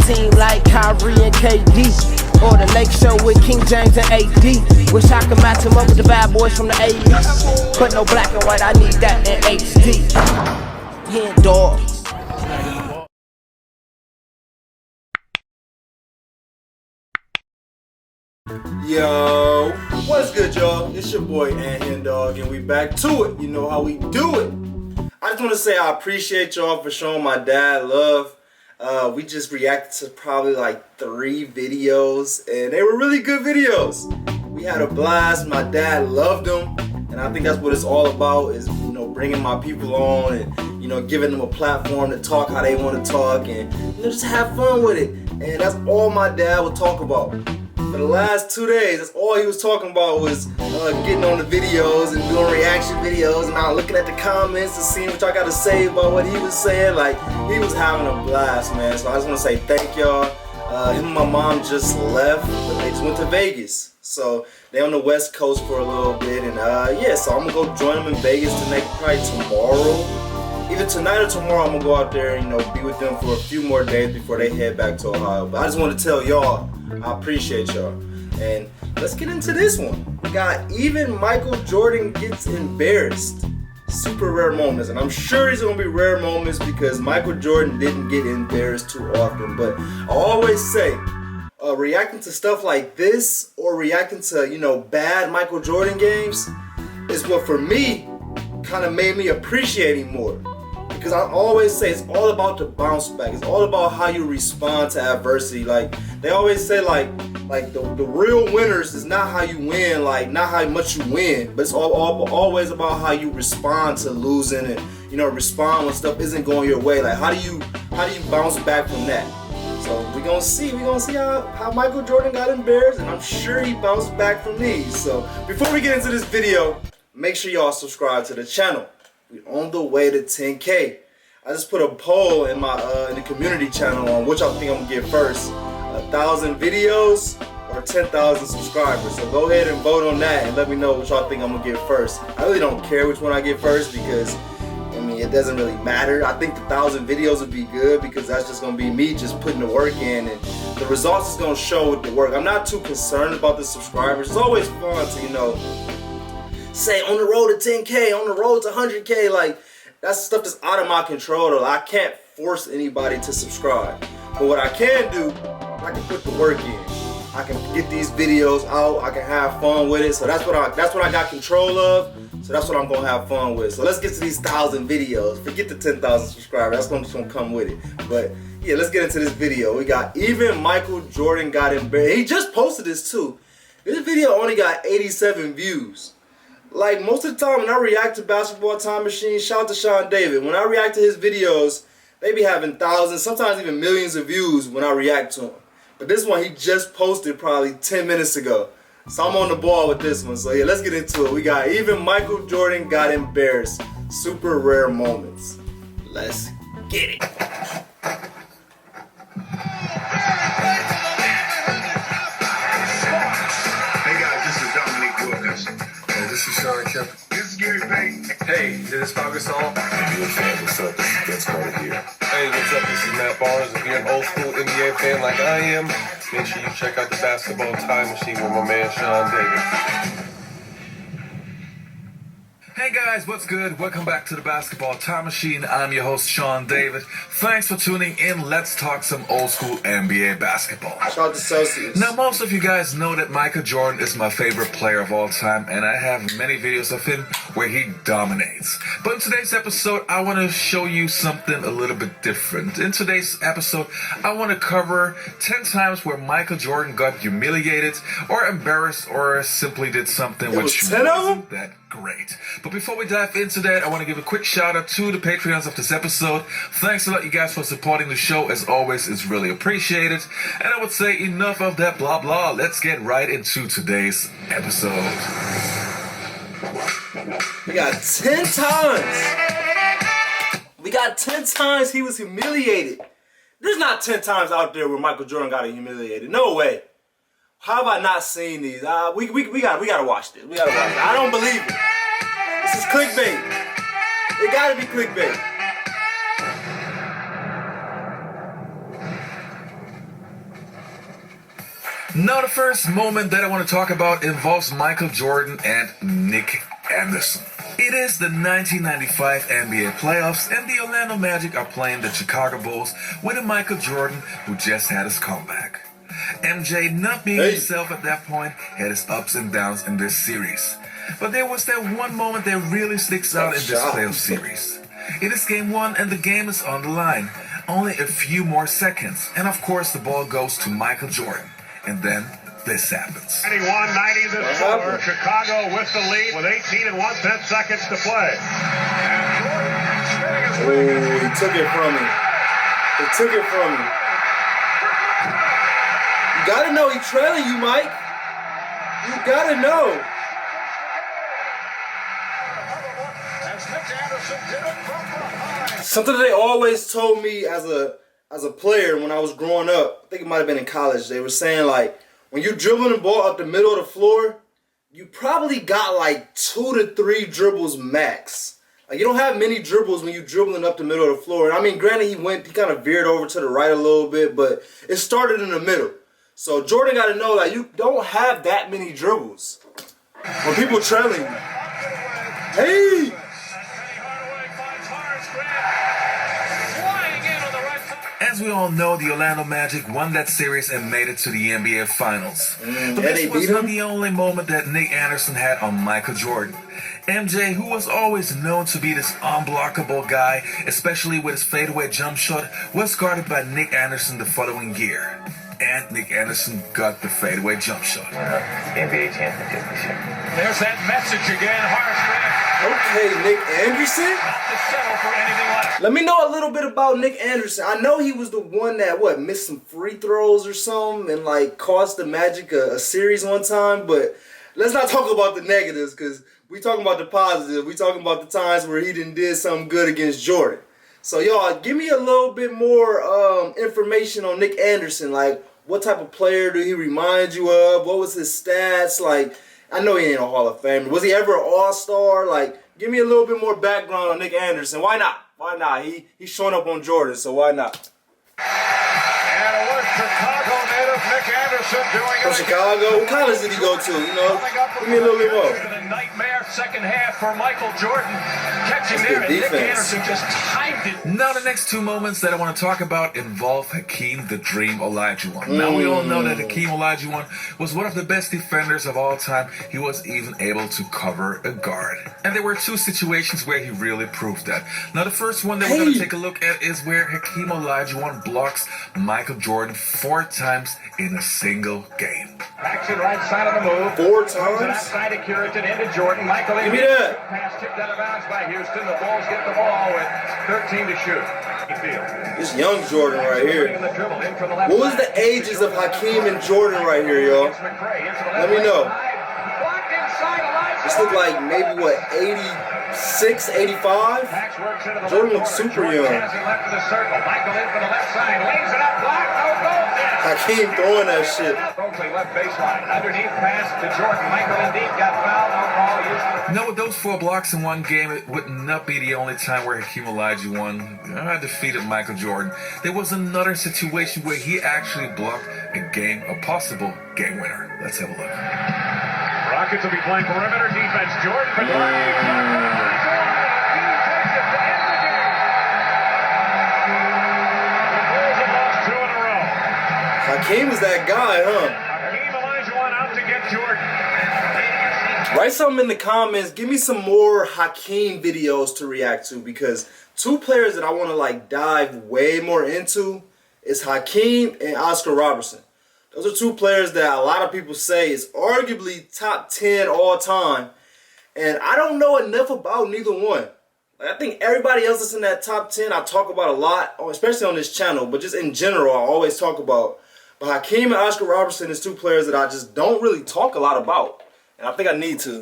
team like Kyrie and KD. Or the Lake Show with King James and AD. Wish I could match him up with the bad boys from the 80s. But no black and white, I need that in HD. HenDawgz. Yo, what's good, y'all? It's your boy HenDawgz, and we back to it. You know how we do it. I just want to say I appreciate y'all for showing my dad love. We just reacted to probably like 3 videos, and they were really good videos. We had a blast. My dad loved them, and I think that's what it's all about, is, you know, bringing my people on and, you know, giving them a platform to talk how they want to talk and, you know, just have fun with it. And that's all my dad would talk about. For the last 2 days, that's all he was talking about was getting on the videos and doing reaction videos and now looking at the comments and seeing what y'all got to say about what he was saying. Like, he was having a blast, man. So I just want to say thank y'all. Him and my mom just left, but they just went to Vegas. So they on the West Coast for a little bit, and yeah, so I'm gonna go join them in Vegas tonight, probably tomorrow. Either tonight or tomorrow, I'm gonna go out there and, you know, be with them for a few more days before they head back to Ohio. But I just want to tell y'all, I appreciate y'all. And let's get into this one. We got even Michael Jordan gets embarrassed. Super rare moments, and I'm sure these are gonna be rare moments because Michael Jordan didn't get embarrassed too often. But I always say, reacting to stuff like this or reacting to, you know, bad Michael Jordan games is what, for me, kind of made me appreciate him more. Because I always say it's all about the bounce back. It's all about how you respond to adversity. Like, they always say, like the real winners is not how you win, like not how much you win, but it's always about how you respond to losing and, you know, respond when stuff isn't going your way. Like, how do you bounce back from that? So we're gonna see how Michael Jordan got embarrassed, and I'm sure he bounced back from these. So before we get into this video, make sure y'all subscribe to the channel. We're on the way to 10K. I just put a poll in my in the community channel on which I think I'm gonna get first: 1,000 videos or 10,000 subscribers. So go ahead and vote on that and let me know which y'all think I'm gonna get first. I really don't care which one I get first because, I mean, it doesn't really matter. I think the 1,000 videos would be good because that's just gonna be me just putting the work in, and the results is gonna show with the work. I'm not too concerned about the subscribers. It's always fun to, you know, say on the road to 10K, on the road to 100K. Like, that's stuff that's out of my control though. I can't force anybody to subscribe. But what I can do, I can put the work in. I can get these videos out. I can have fun with it. So that's what I got control of. So that's what I'm gonna have fun with. So let's get to these 1,000 videos. Forget the 10,000 subscribers. That's just gonna come with it. But yeah, let's get into this video. We got even Michael Jordan got embarrassed. He just posted this too. This video only got 87 views. Like, most of the time when I react to Basketball Time Machine, shout out to Sean David. When I react to his videos, they be having thousands, sometimes even millions of views when I react to him. But this one he just posted probably 10 minutes ago. So I'm on the ball with this one. So yeah, let's get into it. We got even Michael Jordan got embarrassed. Super rare moments. Let's get it. This is Sean Kemp. This is Gary Payton. Hey, did this focus on? You a fan? What's up? This is Vince Carter here. Hey, what's up? This is Matt Barnes. If you're an old school NBA fan like I am, make sure you check out the Basketball Time Machine with my man Sean David. Hey guys, what's good? Welcome back to the Basketball Time Machine. I'm your host, Sean David. Thanks for tuning in. Let's talk some old school NBA basketball. Shout out to Celsius. Now, most of you guys know that Michael Jordan is my favorite player of all time, and I have many videos of him where he dominates. But in today's episode, I want to show you something a little bit different. In today's episode, I want to cover 10 times where Michael Jordan got humiliated or embarrassed or simply did something which wasn't that great. But before we dive into that, I want to give a quick shout out to the Patreons of this episode. Thanks a lot, you guys, for supporting the show. As always, it's really appreciated. And I would say enough of that blah blah. Let's get right into today's episode. We got 10 times. We got 10 times he was humiliated. There's not 10 times out there where Michael Jordan got humiliated. No way. How have I not seen these? We gotta watch this. We gotta watch it. I don't believe it. This is clickbait. It gotta be clickbait. Now the first moment that I want to talk about involves Michael Jordan and Nick Anderson. It is the 1995 NBA playoffs and the Orlando Magic are playing the Chicago Bulls with a Michael Jordan who just had his comeback. MJ, not being himself at that point, had his ups and downs in this series. But there was that one moment that really sticks out in this playoff series. It is game 1 and the game is on the line. Only a few more seconds. And of course the ball goes to Michael Jordan. And then this happens. 91-90 the score. Chicago with the lead with 18 and 1/10 seconds to play. Oh, he took it from me. He took it from me. You gotta know he's trailing you, Mike. You gotta know. Something they always told me as a player when I was growing up, I think it might have been in college, they were saying like, when you're dribbling the ball up the middle of the floor, you probably got like 2 to 3 dribbles max. Like you don't have many dribbles when you're dribbling up the middle of the floor. And I mean, granted, he kind of veered over to the right a little bit, but it started in the middle. So Jordan got to know like you don't have that many dribbles when people trailing you. Hey! As we all know, the Orlando Magic won that series and made it to the NBA Finals. But this was not the only moment that Nick Anderson had on Michael Jordan. MJ, who was always known to be this unblockable guy, especially with his fadeaway jump shot, was guarded by Nick Anderson the following year. And Nick Anderson got the fadeaway jump shot. NBA championship this year. There's that message again, harsh. Okay, Nick Anderson? Not to settle for anything less. Let me know a little bit about Nick Anderson. I know he was the one that, missed some free throws or something and, like, cost the Magic a series one time. But let's not talk about the negatives because we talking about the positives. We talking about the times where he did something good against Jordan. So, y'all, give me a little bit more information on Nick Anderson. Like, what type of player do he remind you of? What was his stats? Like, I know he ain't a Hall of Famer. Was he ever an All-Star? Like, give me a little bit more background on Nick Anderson. Why not? Why not? He's showing up on Jordan, so why not? And it was Chicago native Nick Anderson doing From it. Chicago? What college did he go to? You know, give me a little bit more. A nightmare second half for Michael Jordan. Catching there, and Nick Anderson just timed it. Now the next two moments that I want to talk about involve Hakeem the Dream Olajuwon. Now we all know that Hakeem Olajuwon was one of the best defenders of all time. He was even able to cover a guard. And there were two situations where he really proved that. Now the first one that we're going to take a look at is where Hakeem Olajuwon blocks Michael Jordan 4 times in a single game. Action right side of the move. 4 times? Outside of Curitan into Jordan. Michael Give me that. Pass tipped out of bounds by Houston. The Bulls get the ball with 13 to shoot. This young Jordan right here. What was the ages of Hakeem and Jordan right here, y'all? Let me know. This look like maybe, 86, 85? Jordan looks super young. Hakeem throwing that shit. Left baseline. Underneath pass to Jordan. Michael indeed got fouled. Now, with those 4 blocks in one game, it would not be the only time where Hakeem Olajuwon defeated Michael Jordan. There was another situation where he actually blocked a possible game winner. Let's have a look. Rockets will be playing perimeter defense. Jordan. Hakeem is that guy, huh? Hakeem Olajuwon out to get Jordan. Write something in the comments. Give me some more Hakeem videos to react to because 2 players that I want to dive way more into is Hakeem and Oscar Robertson. Those are 2 players that a lot of people say is arguably top 10 all time. And I don't know enough about neither one. I think everybody else that's in that top 10 I talk about a lot, especially on this channel, but just in general I always talk about. But Hakeem and Oscar Robertson is 2 players that I just don't really talk a lot about. And I think I need to.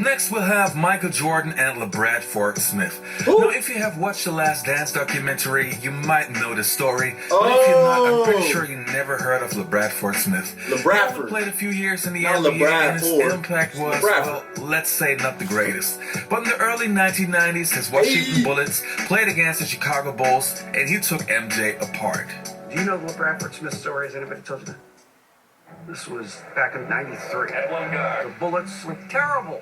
Next, we'll have Michael Jordan and Bradford Smith. Now, if you have watched the Last Dance documentary, you might know the story. But if you're not, I'm pretty sure you never heard of Bradford Smith. Bradford. He played a few years in the NBA, and his impact was, well, let's say not the greatest. But in the early 1990s, his Washington Bullets played against the Chicago Bulls, and he took MJ apart. Do you know what Bradford Smith story is? Anybody told you that? This was back in '93. At one guard. The Bullets were terrible.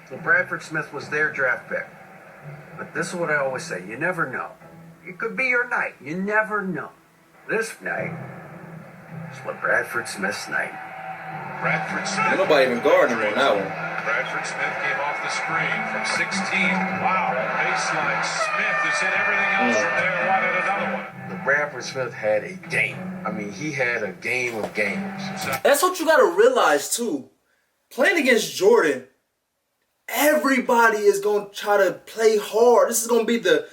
Well, Bradford Smith was their draft pick. But this is what I always say, you never know. It could be your night. You never know. This night is what Bradford Smith's night. Bradford Smith. Nobody even guarding him on that one. Bradford Smith came off the screen from 16. Wow. Baseline. Smith has hit everything else from there. Wanted another one. The Bradford Smith had a game. I mean, he had a game of games. That's what you gotta realize too. Playing against Jordan, everybody is gonna try to play hard. This is gonna be the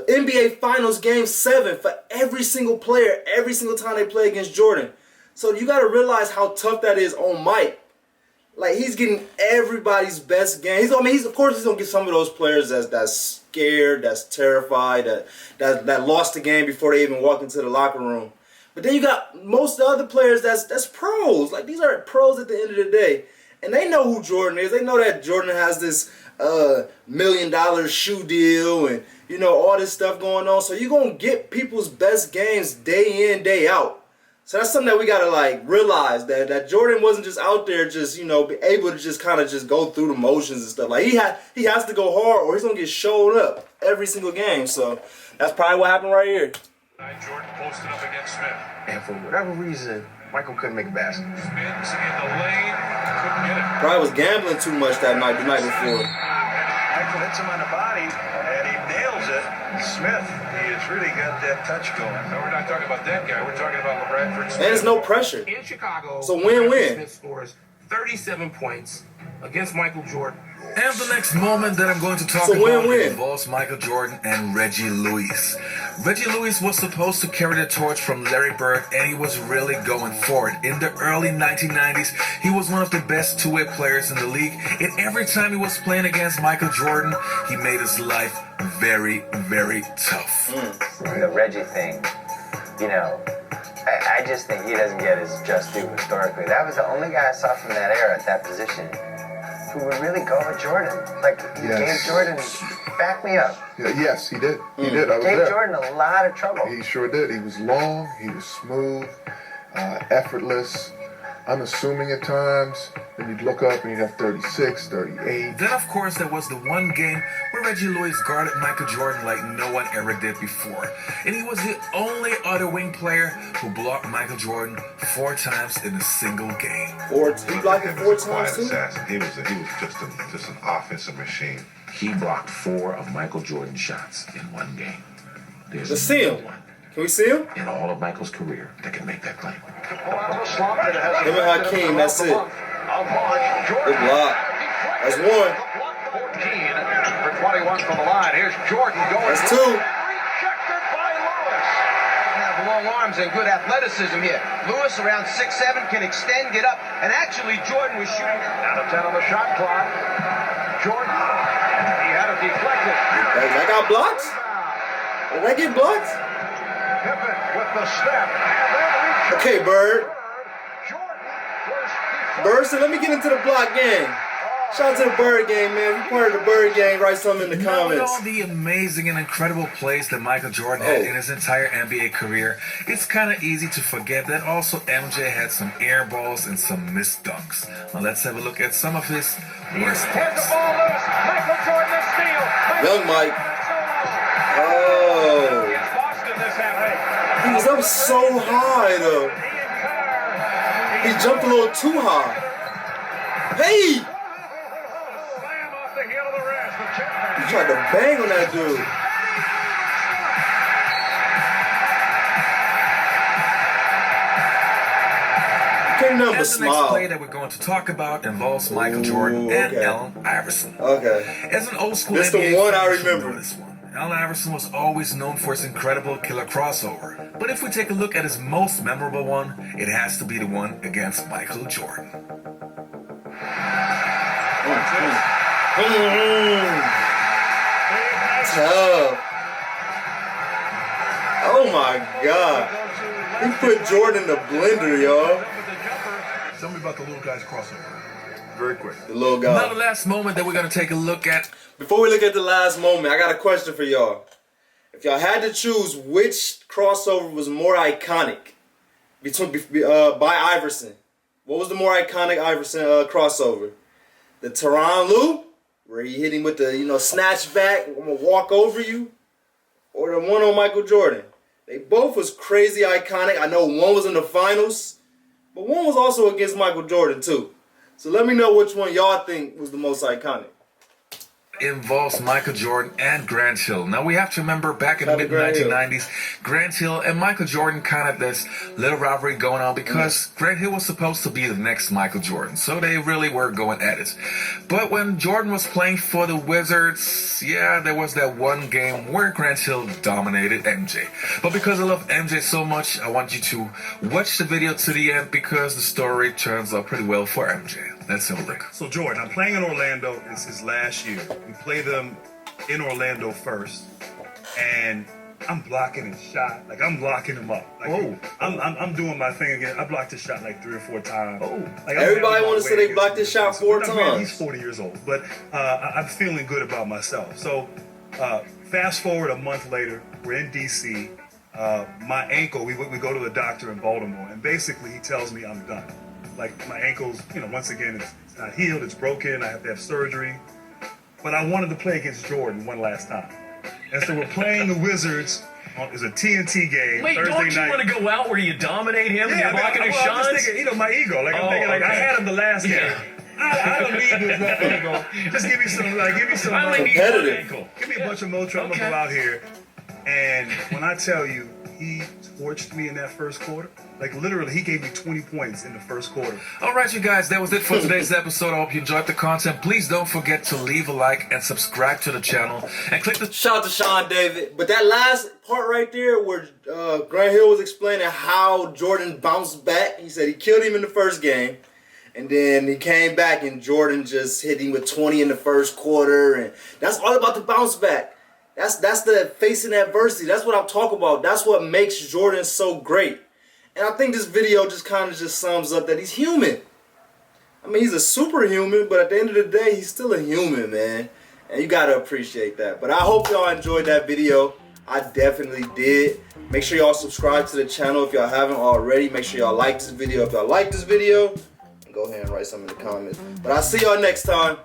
NBA Finals Game 7 for every single player, every single time they play against Jordan. So you gotta realize how tough that is on Mike. Like, he's getting everybody's best game. Of course he's gonna get some of those players that's scared, that's terrified, that lost the game before they even walked into the locker room. But then you got most of the other players that's pros. Like, these are pros at the end of the day. And they know who Jordan is. They know that Jordan has this $1 million shoe deal and, you know, all this stuff going on. So you're going to get people's best games day in, day out. So that's something that we got to, like, realize, that Jordan wasn't just out there just, you know, be able to just kind of just go through the motions and stuff. Like, he has to go hard or he's going to get showed up every single game. So that's probably what happened right here. Jordan posted up against Smith. And for whatever reason, Michael couldn't make a basket. Spins in the lane. Couldn't get it. Probably was gambling too much the night before. Michael hits him on the body, and he nails it. Smith, he has really got that touch going. No, we're not talking about that guy. We're talking about Bradford Smith. And there's no pressure. In Chicago, So win-win. Bradford Smith scores 37 points against Michael Jordan. And the next moment that I'm going to talk So about win-win. involves Michael Jordan and Reggie Lewis. Reggie Lewis was supposed to carry the torch from Larry Bird, and he was really going for it. In the early 1990s, he was one of the best two-way players in the league, and every time he was playing against Michael Jordan, he made his life very, very tough. The Reggie thing, you know, I just think he doesn't get his just due historically. That was the only guy I saw from that era at that position who would really go with Jordan. Like, he gave Jordan, back me up. Yes, he did. He did. I was Gave there. Jordan a lot of trouble. He sure did. He was long, he was smooth, effortless, unassuming at times. Then you'd look up and he'd have 36, 38. Then, of course, there was the one game where Reggie Lewis guarded Michael Jordan like no one ever did before. And he was the only other wing player who blocked Michael Jordan 4 times in a single game. He blocked it 4 times too? Assassin. He was just an offensive machine. He blocked 4 of Michael Jordan's shots in one game. There's Let's see him. no one Can we see him? in all of Michael's career that can make that claim. Him and Hakeem, that's it. Good block. That's 1. 14 for 21 from the line. Here's Jordan going. That's 2. Rejected by Lewis. Have long arms and good athleticism here. Lewis around 6'7", can extend, get up, and actually Jordan was shooting. Down to 10 on the shot clock. Jordan, he had it deflected. That got blocked? Did that get blocked? Pippen with the step. And then Okay, Bird. Jordan was deflected. Bird said, let me get into the block game. Shout out to the Bird game, man. If you're part of the Bird gang, write something in the Knowing comments. all the amazing and incredible plays that Michael Jordan had in his entire NBA career, it's kind of easy to forget that also MJ had some air balls and some missed dunks. Now let's have a look at some of his worst Here's the dunks. ball loose. Michael Jordan the steal. Young Mike. Oh. Against Boston this half. He was up so high, though. He jumped a little too high. Hey! Slam off the heel of the rest. He tried to bang on that dude. Can't nothing but And the next smile. play that we're going to talk about involves Michael Jordan and okay. Allen Iverson. Okay. As an old school This the NBA one fan, I you should remember. know this one. Allen Iverson was always known for his incredible killer crossover. But if we take a look at his most memorable one, it has to be the one against Michael Jordan. Tough. Oh my God. He put Jordan in the blender, y'all. Tell me about the little guy's crossover. Very quick. The little Now guy. the last moment that we're going to take a look at. Before we look at the last moment, I got a question for y'all. If y'all had to choose which crossover was more iconic by Iverson? What was the more iconic Iverson crossover? The Tyronn Lue, where he hit him with the snatch back, I'm gonna walk over you, or the one on Michael Jordan? They both was crazy iconic. I know one was in the finals, but one was also against Michael Jordan too. So let me know which one y'all think was the most iconic. Involves Michael Jordan and Grant Hill. Now we have to remember back in the mid-1990s, Grant Hill and Michael Jordan kind of this little rivalry going on because Grant Hill was supposed to be the next Michael Jordan. So they really were going at it. But when Jordan was playing for the Wizards, yeah, there was that one game where Grant Hill dominated MJ. But because I love MJ so much, I want you to watch the video to the end because the story turns out pretty well for MJ. Let's have a look. So Jordan, I'm playing in Orlando. It's his last year. We play them in Orlando first, and I'm blocking his shot. Like I'm blocking him up. Like, I'm doing my thing again. I blocked his shot like 3 or 4 times. Like, everybody want to say they blocked his shot 4 times. Man, he's 40 years old, but I'm feeling good about myself. So fast forward a month later, we're in DC. My ankle. We go to the doctor in Baltimore, and basically he tells me I'm done. Like my ankle's, once again, it's not healed, it's broken, I have to have surgery. But I wanted to play against Jordan one last time. And so we're playing the Wizards. It's a TNT game. Wait, Thursday don't you night. Want to go out where you dominate him and Yeah, you're blocking his I'm shots? just thinking, my ego. Like I'm thinking, I had him the last game. I don't need this left ankle. Just give me some, I only need one ankle. Give me a bunch of Motrin. I'm gonna go out here. And when I tell you, he torched me in that first quarter. Like literally, he gave me 20 points in the first quarter. All right, you guys, that was it for today's episode. I hope you enjoyed the content. Please don't forget to leave a like and subscribe to the channel. And click the... Shout out to Sean David. But that last part right there where Grant Hill was explaining how Jordan bounced back. He said he killed him in the first game. And then he came back and Jordan just hit him with 20 in the first quarter. And that's all about the bounce back. That's the facing adversity. That's what I'm talking about. That's what makes Jordan so great. And I think this video just kind of sums up that he's human. I mean, he's a superhuman, but at the end of the day, he's still a human, man. And you got to appreciate that. But I hope y'all enjoyed that video. I definitely did. Make sure y'all subscribe to the channel if y'all haven't already. Make sure y'all like this video if y'all like this video. And go ahead and write something in the comments. But I'll see y'all next time.